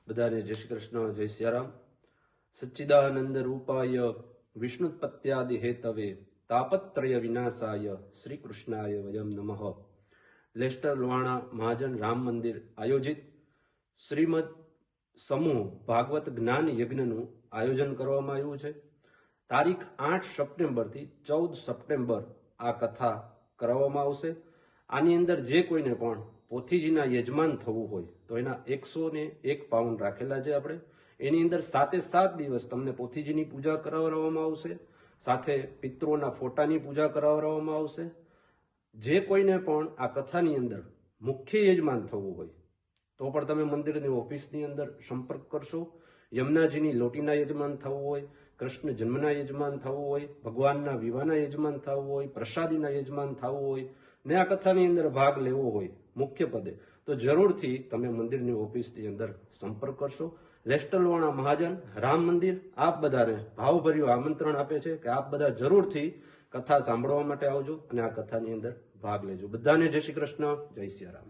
બધાને જય શ્રી કૃષ્ણ, જય સિયારામ. સચ્ચિદાનંદ રૂપાય વિષ્ણુત્પત્યાદિ હેતવે તાપત્રય વિનાશાય શ્રી કૃષ્ણાય વયમ નમઃ. લેસ્ટર લોહાણા મહાજન રામ મંદિર આયોજિત શ્રીમદ સમૂહ ભાગવત જ્ઞાન યજ્ઞનું આયોજન કરવામાં આવ્યું છે. તારીખ 8 સપ્ટેમ્બરથી 14 સપ્ટેમ્બર આ કથા કરાવવામાં આવશે. આની અંદર જે કોઈને પણ પોથીજીના યજમાન થવું હોય તો એના 101 પાઉન્ડ રાખેલા છે આપણે. એની અંદર 7 દિવસ તમને પોથીજીની પૂજા કરાવવામાં આવશે, સાથે પિતૃઓના ફોટાની પૂજા કરાવવામાં આવશે. જે કોઈને પણ આ કથાની અંદર મુખ્ય યજમાન થવું હોય તો પણ તમે મંદિરની ઓફિસની અંદર સંપર્ક કરશો. યમુનાજીની લોટીના યજમાન થવું હોય, કૃષ્ણ જન્મના યજમાન થવું હોય, ભગવાનના વિવાહના યજમાન થવું હોય, પ્રસાદીના યજમાન થવું હોય ને આ કથાની અંદર ભાગ લેવો હોય મુખ્ય પદે, તો જરૂરથી તમે મંદિરની ઓફિસની અંદર સંપર્ક કરશો. લેસ્ટર લોહાણા મહાજન રામ મંદિર આપ બધાને ભાવભર્યું આમંત્રણ આપે છે કે આપ બધા જરૂરથી કથા સાંભળવા માટે આવજો અને આ કથાની અંદર ભાગ લેજો. બધાને જય શ્રી કૃષ્ણ, જય સિયારામ.